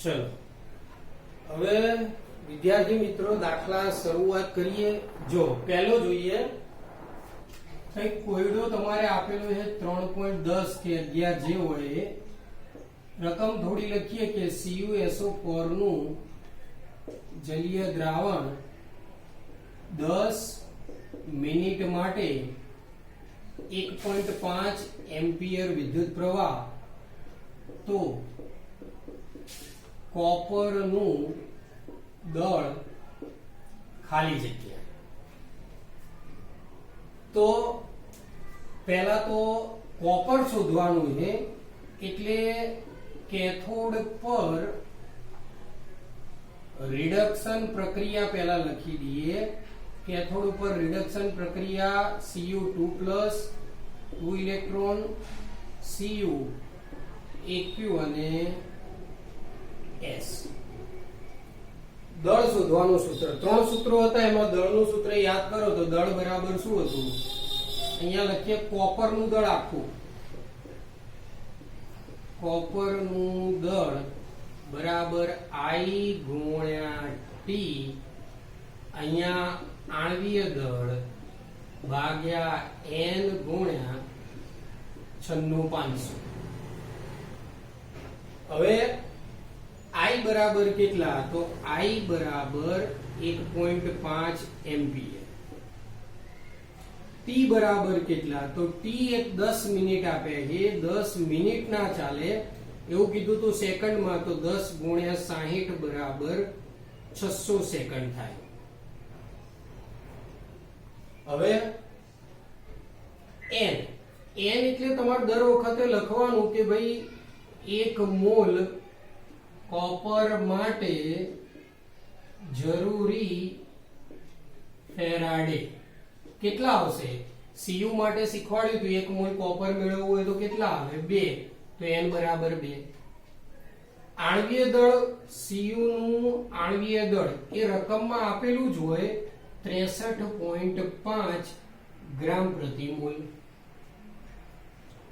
चलो હવે વિદ્યાર્થી મિત્રો દાખલા શરૂઆત કરીએ। જો પહેલો જોઈએ, કઈક કોયડો તમારે આપેલો છે 3.10 કે 11 જે હોય એ રકમ થોડી લખીએ કે CuSO4 નું જલીય દ્રાવણ 10 મિનિટ માટે 1.5 એમ્પિયર વિદ્યુત પ્રવાહ તો કોપર નું દળ ખાલી જગ્યા। તો પહેલા તો કોપર શોધવાનું છે, એટલે કેથોડ પર રિડક્શન પ્રક્રિયા પહેલા લખી દઈએ। કેથોડ ઉપર રિડક્શન પ્રક્રિયા Cu2+ 2 ઇલેક્ટ્રોન Cu Aq અને S। દળ શોધવાનું સૂત્ર, 3 સૂત્રો હતા, એમાં દળનું સૂત્ર યાદ કરો તો દળ બરાબર શું હતું? અહીંયા લખીએ કોપરનું દળ આખું, કોપરનું દળ બરાબર I ગુણ્યા T, અહીંયા આણ્વીય દળ ભાગ્યા N ગુણ્યા 96500। હવે I બરાબર કેટલા? તો I બરાબર 1.5 એમ્પિયર। T બરાબર કેટલા? તો T એક 10 મિનિટ આપે છે, 10 મિનિટ ના ચાલે એવું કીધું તો સેકન્ડમાં, તો 10 ગુણ્યા 60 બરાબર 600 સેકન્ડ થાય। હવે N એટલે તમારે દર વખતે લખવાનું કે ભાઈ 1 મોલ કોપર માટે જરૂરી ફેરાડે કેટલા આવશે? Cu માટે શીખવાડ્યું હતું 1 મોલ કોપર મેળવવું હોય તો કેટલા આવે? 2, તો N બરાબર 2। આણ્વીય દળ Cu નું આણ્વીય દળ એ રકમમાં આપેલું જ હોય 63.5 ગ્રામ પ્રતિ મોલ।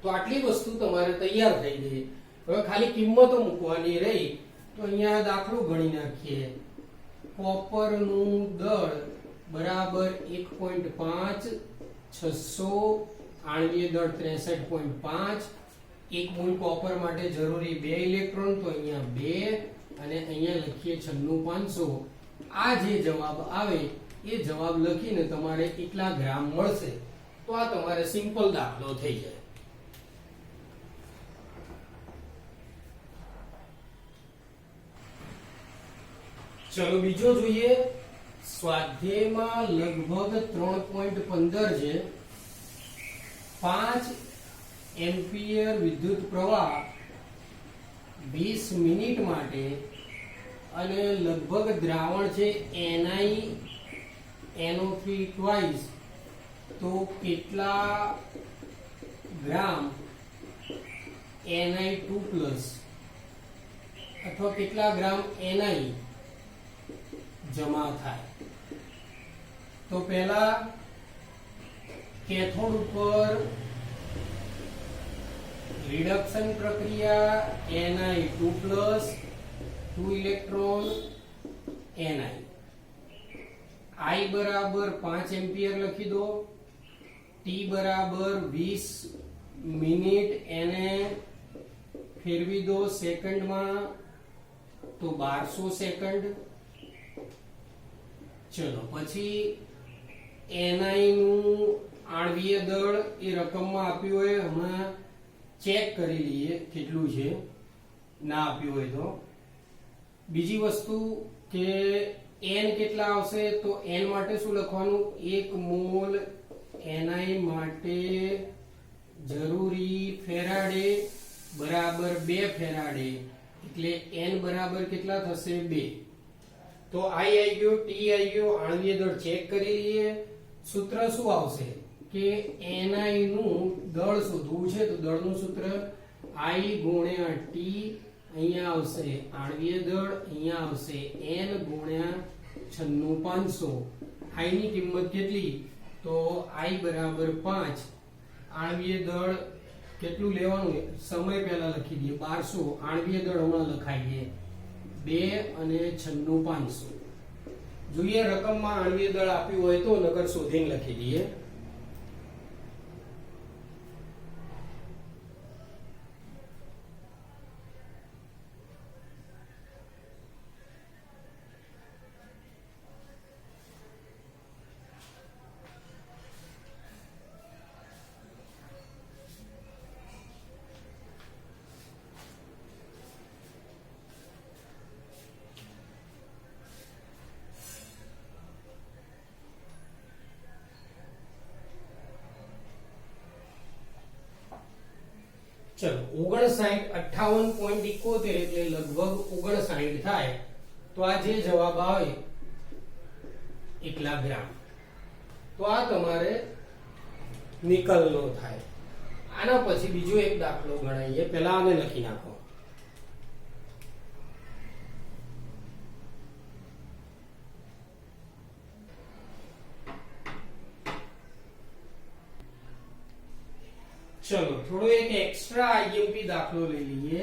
તો આટલી વસ્તુ તમારે તૈયાર થઈ ગઈ। હવે ખાલી કિંમતો મૂકવાની રહી, તો અહીંયા દાખલો ગણી નાખીએ। કોપર નું દળ બરાબર 1.5, 600, આણ્વીય દળ 63.5, 1 મોલ કોપર માટે જરૂરી 2 ઇલેક્ટ્રોન, તો અહીંયા 2 અને અહીંયા લખીએ 96500। આ જે જવાબ આવે એ જવાબ લખીને તમારે કેટલા ગ્રામ મળશે, તો આ તમારે સિમ્પલ દાખલો થઈ જાય। ચલો બીજો જોઈએ। સ્વાધ્યાયમાં લગભગ 3.15 છે। 5 એમ્પિયર વિદ્યુત પ્રવાહ 20 મિનિટ માટે અને લગભગ દ્રાવણ છે NiNO3 ટ્વાઇસ, તો કેટલા ગ્રામ Ni2+ અથવા કેટલા ગ્રામ Ni જમા થાય? તો પહેલા કેથોડ ઉપર રિડક્શન પ્રક્રિયા Ni2+, 2 ઇલેક્ટ્રોન Ni, I બરાબર 5 એમ્પિયર લખી દો, T બરાબર 20 મિનિટ, એને ફેરવી દો સેકન્ડમાં તો 1200 સેકન્ડ। ચલો પછી Ni નું આણ્વીય દળ એ રકમમાં આપ્યું હોય, હમણાં ચેક કરી લઈએ કેટલું છે, ના આપ્યું હોય તો। બીજી વસ્તુ કે N કેટલા આવશે? તો N માટે શું લખવાનું? 1 મોલ Ni માટે જરૂરી ફેરાડે બરાબર 2 ફેરાડે, એટલે N બરાબર કેટલા થશે? 2। તો I આવી ગયો, T આવી ગયો, આણ્વીય દળ ચેક કરી લઈએ। સૂત્ર શું આવશે કે Ni નું દળ શોધવું છે, તો દળનું સૂત્ર I ગુણ્યા T, અહીંયા આવશે આણ્વીય દળ, અહીંયા આવશે N ગુણ્યા 96500। I ની કિંમત કેટલી? તો I બરાબર 5, આણ્વીય દળ કેટલું લેવાનું સમય પહેલા લખી દઈએ 1200 આણ્વીય દળ હમણાં લખાઈએ 2 અને 96,500. જોઈએ રકમમાં આણ્વીય દળ આપ્યું હોય તો, નકર શોધીને લખી દઈએ. ચલો 59 58.71 એટલે લગભગ 59 થાય. તો આ જે જવાબ આવે એટલા ગ્રામ. તો આ તમારે નિકલનો થાય. આના પછી બીજો એક દાખલો ગણાઈએ. પહેલા આને લખી નાખો. चलो थोड़ो एक एक्स्ट्रा आईएमपी दाखलो ले लीजिए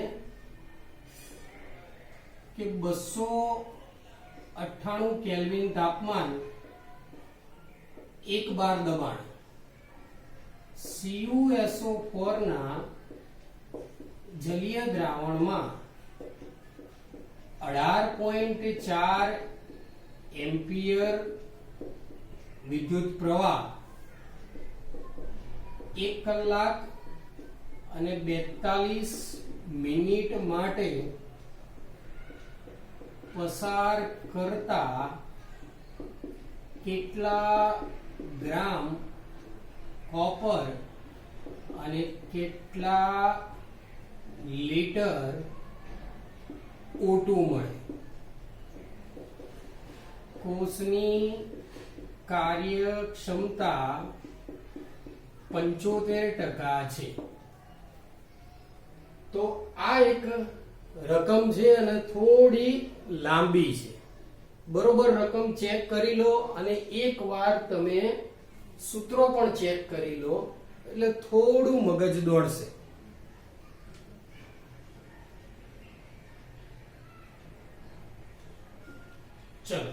कि 298 केल्विन तापमान 1 बार दबाण CuSO4 ना जलीय द्रावण में 18.4 एम्पियर विद्युत प्रवाह 1 કલાક અને 42 મિનિટ માટે પસાર કરતા કેટલા ગ્રામ કોપર અને કેટલા લીટર O2 મળે. કોષની કાર્યક્ષમતા 75% છે. તો આ એક રકમ છે અને થોડી લાંબી છે. બરોબર રકમ ચેક કરી લો અને એકવાર તમે સૂત્રો પણ ચેક કરી લો એટલે થોડું મગજ દોડશે. ચલો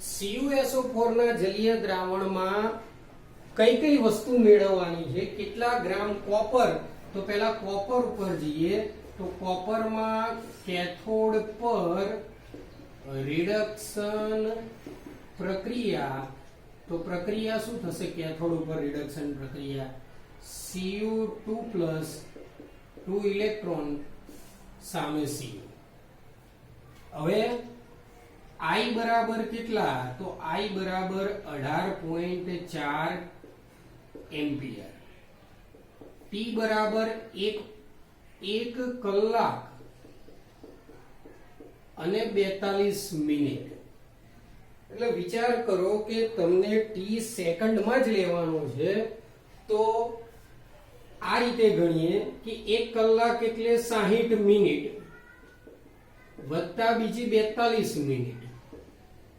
CuSO4 ના જલીય દ્રાવણમાં કઈ કઈ વસ્તુ મેળવવાની છે, કેટલા ગ્રામ કોપર. તો પહેલા કોપર ઉપર જઈએ તો કોપરમાં કેથોડ પર રિડક્શન પ્રક્રિયા. તો પ્રક્રિયા શું થશે? કેથોડ ઉપર રિડક્શન પ્રક્રિયા Cu2 + 2 ઇલેક્ટ્રોન સામે Cu. હવે I બરાબર કેટલા? તો I બરાબર 18.4 એમ્પિયર. T બરાબર 1 કલાક અને 42 મિનિટ. એટલે વિચાર કરો કે તમને T સેકન્ડમાં જ લેવાનો છે. તો આ રીતે ગણીએ કે 1 કલાક એટલે 60 મિનિટ વત્તા બીજી 42 મિનિટ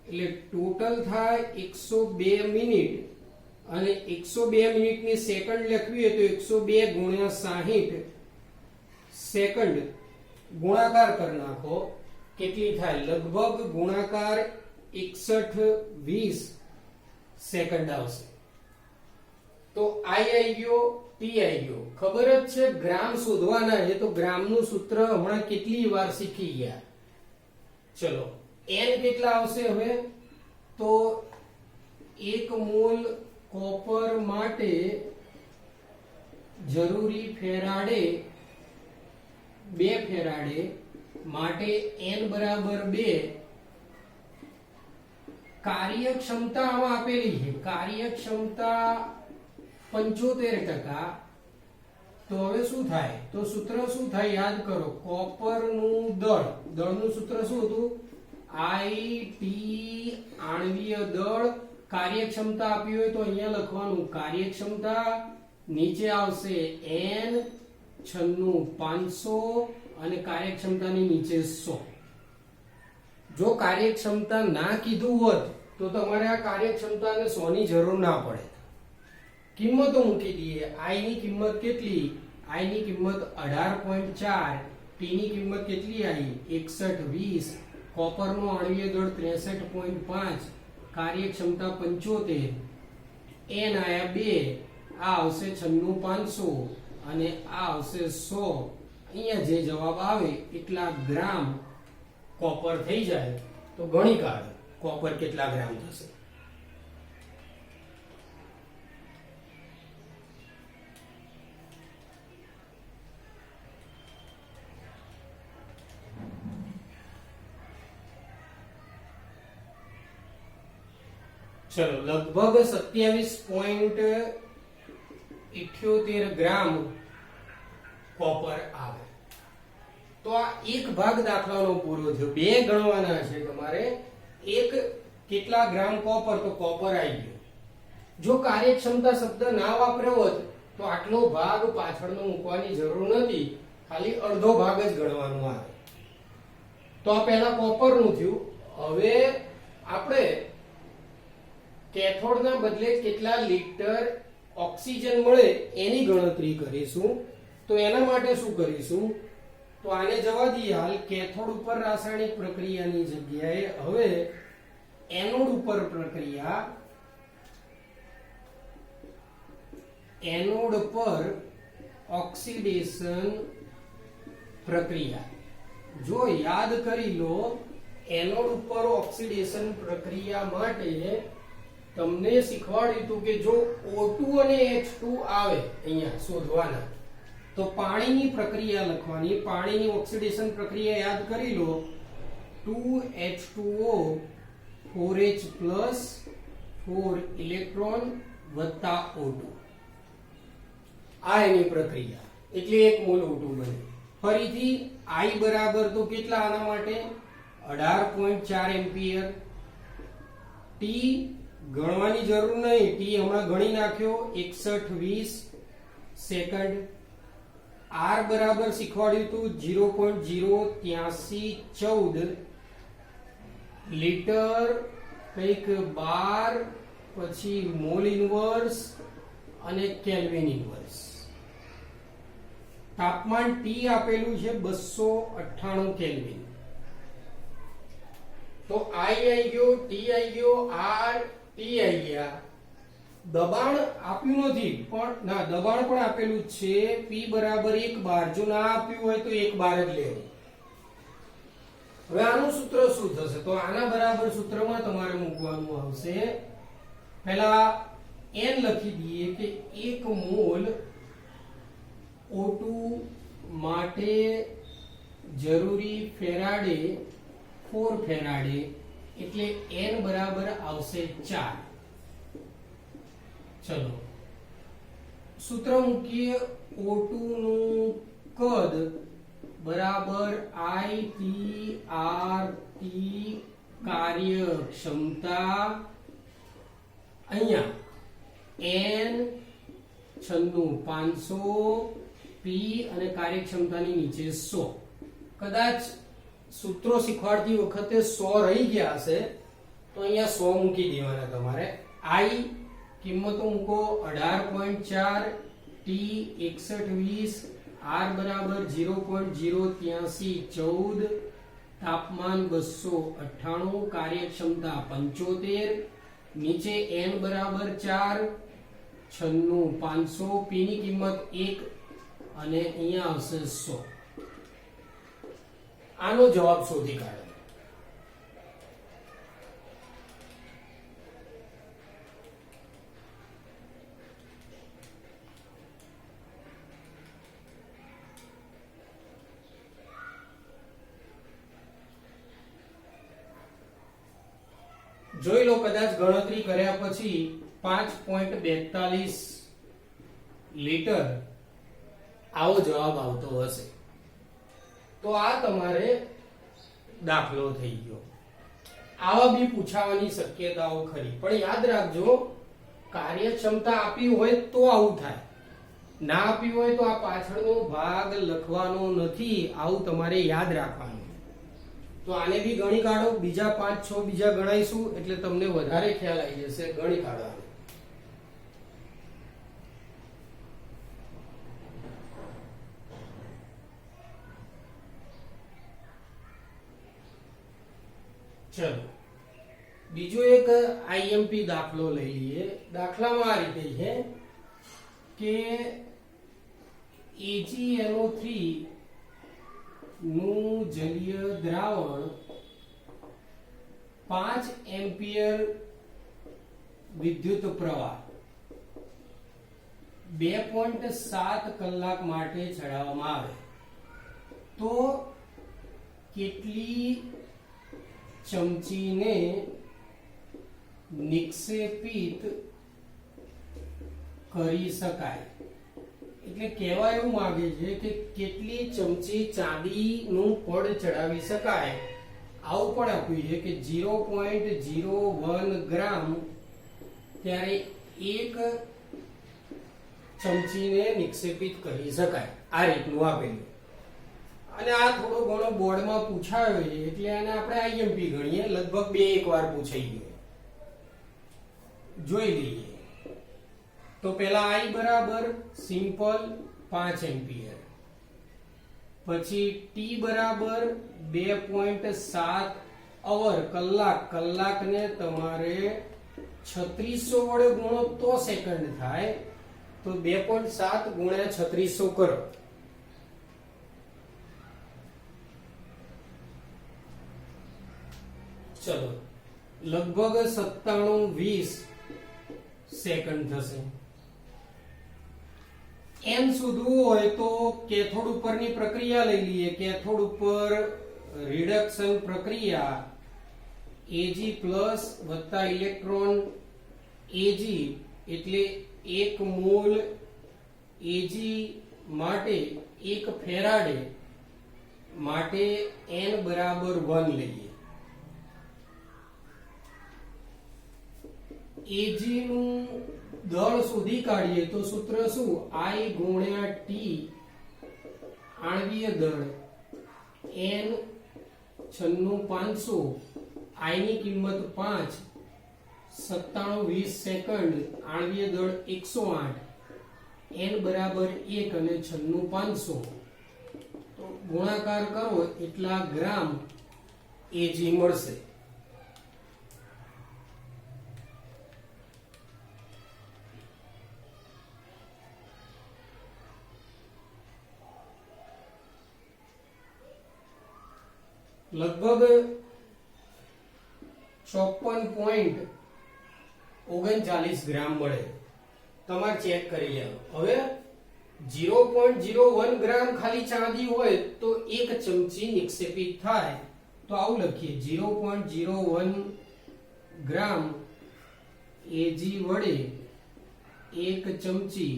એટલે ટોટલ થાય 102 મિનિટ. અને 102 મિનિટની સેકન્ડ લખવી હોય તો 102 × 60 સેકન્ડ ગુણાકાર કરી નાખો. કેટલી થાય? લગભગ ગુણાકાર 61-20 સેકન્ડ આવશે. તો I આવી ગયો, T આવી ગયો. ખબર જ છે ગ્રામ શોધવાના છે તો ગ્રામનું સૂત્ર હમણાં કેટલી વાર શીખી ગયા. ચલો N કેટલા આવશે હવે? તો 1 મોલ કોપર માટે જરૂરી ફેરાડે 2 ફેરાડે માટે N બરાબર 2. કાર્યક્ષમતા આમાં આપેલી છે, કાર્યક્ષમતા 75%. તો હવે શું થાય? તો સૂત્ર શું થાય યાદ કરો. કોપરનું દળનું સૂત્ર શું હતું? IT આણ્વીય દળ. કાર્યક્ષમતા આપી હોય તો અહીંયા લખવાનું કાર્યક્ષમતા, નીચે આવશે N 96,500 અને કાર્યક્ષમતાની નીચે 100. જો કાર્યક્ષમતા ના કીધું હોત તો તમારે આ કાર્યક્ષમતાને 100 ની જરૂર ના પડે. કિંમતો મૂકી દઈએ. I ની કિંમત કેટલી? I ની કિંમત 18.4 P ની કિંમત કેટલી આવી 6120, કોપરનો આણ્વીય દળ 63.5, કાર્યક્ષમતા 75, n આયા 2, આ આવશે 96500 અને આ આવશે 100. અહીંયા જે જવાબ આવે એટલા ગ્રામ કોપર થઈ જાય તો ગણી કાઢો કોપર કેટલા ગ્રામ થશે. चलो लगभग 27.78 ग्राम कॉपर आवे. तो आ एक भाग दाखलानो पूरो थयो. बे गणवाना छे तमारे. एक કેટલા ગ્રામ કોપર, તો કોપર આવી ગયો. જો કાર્યક્ષમતા શબ્દ ના વાપર્યો હોત તો આટલો ભાગ પાછળનો મૂકવાની જરૂર નથી, ખાલી અડધો ભાગ જ ગણવાનો આવે. તો આ પહેલા કોપરનું થયું. હવે આપણે કેથોડના બદલે કેટલા લિટર ઓક્સિજન મળે એની ગણતરી કરીશું. તો એના માટે શું કરીશું, તો આને જવા દઈએ હાલ. કેથોડ ઉપર રાસાયણિક પ્રક્રિયાની જગ્યાએ હવે એનોડ ઉપર પ્રક્રિયા. એનોડ પર ઓક્સિડેશન પ્રક્રિયા. જો યાદ કરી લો, એનોડ ઉપર ઓક્સિડેશન પ્રક્રિયા માટે તમને શીખવાડ્યું હતું કે જો O2 અને H2 આવે અહીંયા શોધવાના, તો પાણીની પ્રક્રિયા લખવાની. પાણીની ઓક્સિડેશન પ્રક્રિયા યાદ કરી લો. 2H2O 4H+ 4 ઇલેક્ટ્રોન વત્તા O2. આ એની પ્રક્રિયા, એટલે એક મોલ O2 બને. ફરીથી I બરાબર તો કેટલા આના માટે 18.4 એમ્પિયર. T ગણવાની જરૂર નહીં, T હમણાં ગણી નાખ્યો 6120 સેકન્ડ. R બરાબર શીખવાડ્યું હતું 0.08314 લીટર, કંઈક 12, પછી મોલ ઇન્વર્સ અને કેલ્વિન ઇન્વર્સ. તાપમાન T આપેલું છે 298 કેલ્વિન. તો I આવી ગયો, T આવી ગયો, R T આવી ગયા. દબાણ આપ્યું નથી, પણ ના દબાણ પણ આપેલું છે. P બરાબર 1 બાર. જો ના આપ્યું હોય તો 1 બાર જ લેવું. હવે આનું સૂત્ર શું થશે, તો આના બરાબર સૂત્રમાં તમારે મૂકવાનું આવશે. પહેલા n લખી દઈએ કે 1 મોલ O2 માટે જરૂરી ફેરાડે 4 ફેરાડે, એટલે n બરાબર આવશે 4. ચલો સૂત્ર મૂકીએ. O2 નું કદ બરાબર I/R/T કાર્યક્ષમતા. અહીંયા n 96500, P અને કાર્યક્ષમતાની નીચે 100. કદાચ સૂત્રો શીખવાડતી વખતે 100 રહી ગયા હશે, તો અહીંયા 100 મૂકી દેવાના તમારે. I કિંમતો મૂકો 18.4, T 6120, R બરાબર 0.08314, તાપમાન 298, કાર્યક્ષમતા 75, નીચે n બરાબર 4, 96500, P ની કિંમત 1 અને અહીંયા આવશે 100. આનો જવાબ શોધી કાઢો. જોઈ લો, કદાચ ગણતરી કર્યા પછી 5.42 લીટર આવો જવાબ આવતો હશે. તો આ તમારે દાખલો થઈ ગયો. આવા બી પૂછાવાની શક્યતાઓ ખરી, પણ યાદ રાખજો, કાર્યક્ષમતા આપી હોય તો આવું થાય, ના આપી હોય તો આ પાછળનો ભાગ લખવાનો નથી. આવું તમારે યાદ રાખવાનું. તો આને બી ગણી કાઢો. બીજા 5-6 બીજા ગણાઈશું એટલે તમને વધારે ખ્યાલ આવી જશે ગણી કાઢવાનો. ચલો બીજો એક આઈએમપી દાખલો લઈ લઈએ. દાખલામાં આ રીતે છે કે AgNO3 નું જલીય દ્રાવણ 5 એમ્પિયર વિદ્યુત પ્રવાહ 2.7 કલાક માટે ચડાવવામાં આવે તો કેટલી ચમચીને નિક્ષેપિત કરી શકાય? એટલે કહેવા એવું માંગે છે કે કેટલી ચમચી ચાંદીનું પડ ચડાવી શકાય. આવું પણ આપ્યું છે કે 0.01 ગ્રામ ત્યારે એક ચમચીને નિક્ષેપિત કરી શકાય. આ રીતનું આપેલું અને આ થોડો ઘણો બોર્ડમાં પૂછાયો છે એટલે આને આપણે આઈએમપી ગણીએ. લગભગ 2-1 વાર પૂછાઈ ગયો. જોઈ લઈએ. તો પેલા I બરાબર સિમ્પલ 5 એમ્પિયર, પછી T બરાબર 2.7 અવર કલાક. કલાકને તમારે 3600 વડે ગુણો તો સેકન્ડ થાય. તો 2.7 ગુણ્યા 3600 કરો. ચલો લગભગ 97-20 સેકન્ડ થશે. n શોધવું હોય તો કેથોડ ઉપરની પ્રક્રિયા લઈ લઈએ. કેથોડ ઉપર રિડક્શન પ્રક્રિયા Ag+ વત્તા ઇલેક્ટ્રોન Ag એટલે 1 મોલ Ag માટે 1 ફેરાડે માટે n બરાબર 1 લઈએ. Ag નું દળ શોધી કાઢીએ તો સૂત્ર શું? I ગુણ્યા T આણ્વીય દળ n 96500, I ની કિંમત 5, 97-20 સેકન્ડ, આણ્વીય દળ 108, n બરાબર 1 અને 96500 તો ગુણાકાર કરો એટલા ગ્રામ Ag મળશે. લગભગ 54.39 ગ્રામ મળે. તમારે ચેક કરી લેવો. હવે 0.01 ગ્રામ ખાલી ચાંદી હોય તો 1 ચમચી નિક્ષેપિત થાય. તો આવું લખીએ 0.01 ગ્રામ Ag વડે 1 ચમચી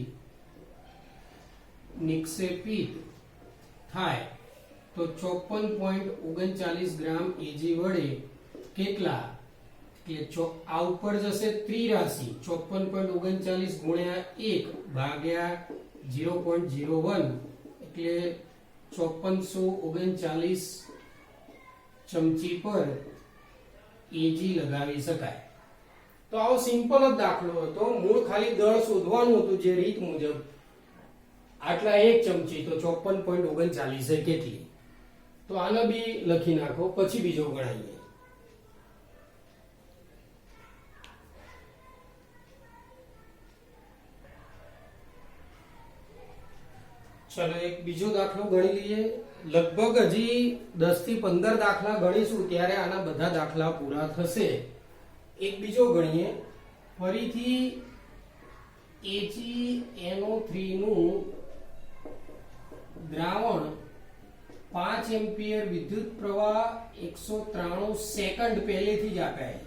નિક્ષેપિત થાય તો 54.39 ગ્રામ Ag વડે કેટલા? એટલે આ ઉપર જશે ત્રિરાશિ. 54.39 ગુણ્યા 1 ભાગ્યા 0.01 એટલે 5439 ચમચી પર Ag લગાવી શકાય. તો આવો સિમ્પલ જ દાખલો હતો. મૂળ ખાલી દળ શોધવાનું હતું જે રીત મુજબ. આટલા 1 ચમચી તો 54.39 કેટલી? તો આને બી લખી નાખો, પછી બીજો ગણાવીએ. ચલો એક બીજો દાખલો ગણી લઈએ. લગભગ હજી 10 થી 15 દાખલા ગણીશું ત્યારે આના બધા દાખલા પૂરા થશે. એક બીજો ગણીએ. ફરીથી AgNO3 નું દ્રાવણ 5 એમ્પિયર વિદ્યુત પ્રવાહ 193 સેકન્ડ પહેલેથી જ આપાય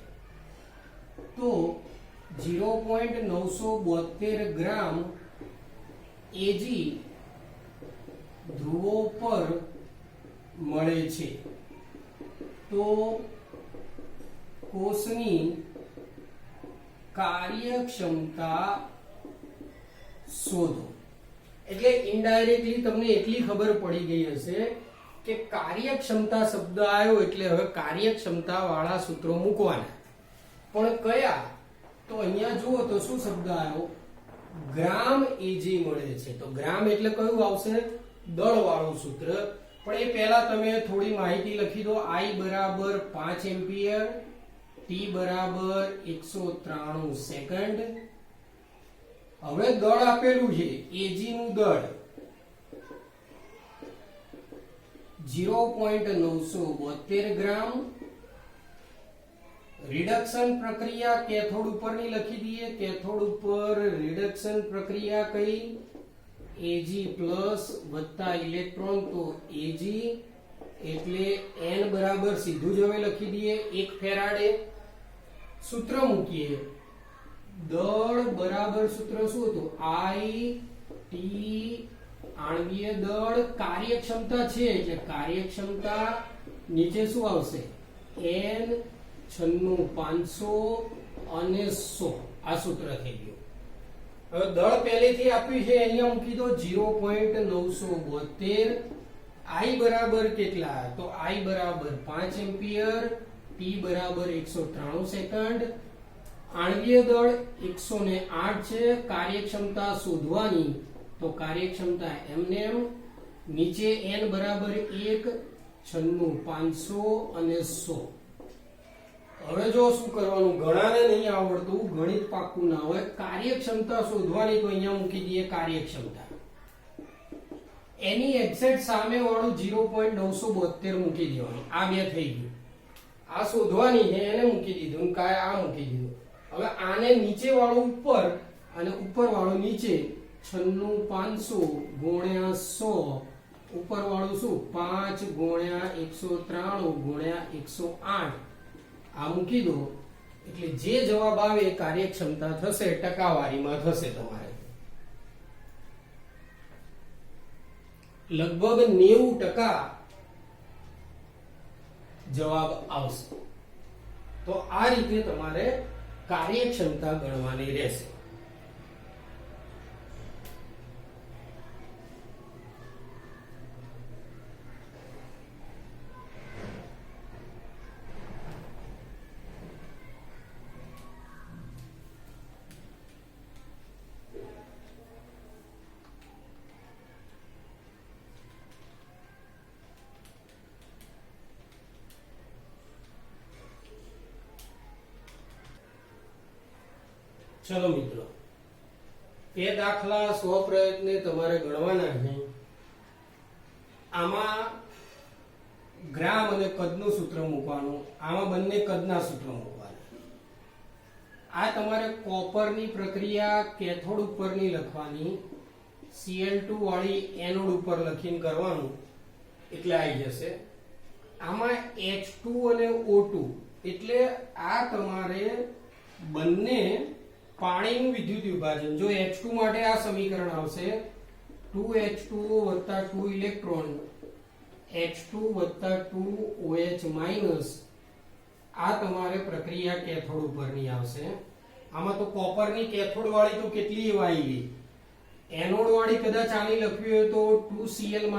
તો 0.972 ગ્રામ Ag ધ્રુવો પર મળે છે. તો કોષની કાર્યક્ષમતા શોધો. એટલે ઇનડાયરેક્ટલી તમને એટલી ખબર પડી ગઈ હશે કે કાર્યક્ષમતા શબ્દ આવ્યો એટલે હવે કાર્યક્ષમતા વાળા સૂત્રો મૂકવાના. પણ કયા? તો અહીંયા જુઓ તો શું શબ્દ આવ્યો? ગ્રામ Ag મળે છે. તો ગ્રામ એટલે કયું આવશે? દળ વાળું સૂત્ર. પણ એ પહેલા તમે થોડી માહિતી લખી દો. I બરાબર 5 એમ્પિયર, T બરાબર 193 સેકન્ડ. હવે દળ આપેલું છે Ag નું દળ 0.972 ગ્રામ. રિડક્શન પ્રક્રિયા કેથોડ ઉપરની લખી દઈએ. કેથોડ ઉપર રિડક્શન પ્રક્રિયા કઈ? Ag પ્લસ વત્તા ઇલેક્ટ્રોન, તો Ag એટલે n બરાબર સીધું જ હવે લખી દઈએ 1 ફેરાડે. સૂત્ર મૂકીએ. દળ બરાબર સૂત્ર શું હતું? I T આણ્વીય દળ, કાર્યક્ષમતા છે એટલે કાર્યક્ષમતા નીચે શું આવશે? n 96500 અને 100. આ સૂત્ર થઈ ગયું. હવે દળ પહેલેથી આપ્યું છે, અહીંયા મૂકી દો 0.972. I બરાબર કેટલા? તો I બરાબર 5 એમ્પિયર, T બરાબર 193 સેકન્ડ. આણ્વીય દળ 108 છે. કાર્યક્ષમતા શોધવાની, તો કાર્યક્ષમતા એમનેમ નીચે n બરાબર 1, 96500 અને 100. હવે જો શું કરવાનું, ઘણાને નહીં આવડતું, ગણિત પાક્કું ના હોય, કાર્યક્ષમતા શોધવાની, તો અહીંયા મૂકી દઈએ કાર્યક્ષમતા. એની એક્ઝેક્ટ સામે વાળું 0.972 મૂકી દેવાનું. આ બે થઈ ગયું. આ શોધવાની છે એને મૂકી દીધું, આ મૂકી દીધું. હવે આને નીચે વાળું ઉપર અને ઉપર વાળું નીચે. 96500 ગુણ્યા 100. ઉપર વાળું શું? 5 ગુણ્યા 193 ગુણ્યા 108. આ મૂકી દો એટલે જે જવાબ આવે એ કાર્યક્ષમતા થશે, ટકાવારીમાં થશે તમારે. લગભગ 90% જવાબ આવશે. તો આ રીતે તમારે કાર્યક્ષમતા ગણવાની રહેશે. ચલો મિત્રો, એ દાખલા સ્વપ્રયત્ને તમારે ગણવાના છે. આમાં ગ્રામ અને કદનું સૂત્ર મૂકવાનું, આમાં બંને કદના સૂત્ર મૂકવાના. આ તમારે કોપરની પ્રક્રિયા કેથોડ ઉપરની લખવાની, Cl2 વાળી એનોડ ઉપર લખીને કરવાનું એટલે આવી જશે. આમાં H2 અને O2 એટલે આ તમારે બંને પાણીનું વિદ્યુત વિભાજન. જો H2 માટે આ સમીકરણ આવશે 2H2O + 2 electron H2 + 2OH minus. આ તમારે પ્રક્રિયા કેથોડ ઉપરની આવશે. આમાં તો કોપરની કેથોડ વાળી તો કેટલી આવી ગઈ. એનોડ વાળી કદાચ આની લખવી હોય તો 2Cl -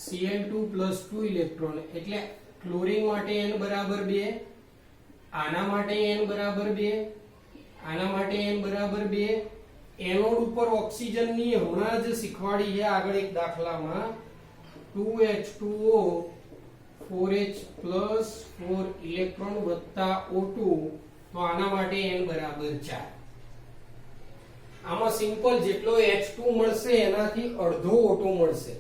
Cl2 + 2 ઇલેક્ટ્રોન એટલે ક્લોરીન માટે n બરાબર 2, આના માટે n બરાબર 2, આના માટે n બરાબર 2. એનોડ ઉપર ઓક્સિજનની હમણાં જ શીખવાડી છે આગળ એક દાખલામાં 2H2O 4H + 4 ઇલેક્ટ્રોન વત્તા O2, તો આના માટે n બરાબર 4. આમાં સિમ્પલ જેટલો H2 મળશે એનાથી અડધો O2 મળશે.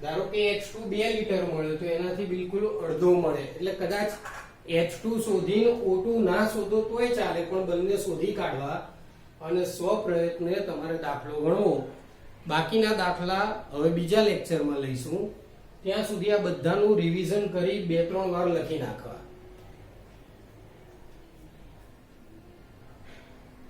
ધારો કે H2 2 લિટર મળ્યો તો એનાથી બિલકુલ અડધો મળે. એટલે કદાચ H2 શોધીને O2 ના શોધો તોય ચાલે, પણ બંને શોધી કાઢવા અને સ્વપ્રયત્ને તમારે દાખલો ગણવો. બાકીના દાખલા હવે બીજા લેક્ચરમાં લઈશું. ત્યાં સુધી આ બધાનું રિવિઝન કરી 2-3 વાર લખી નાખવા.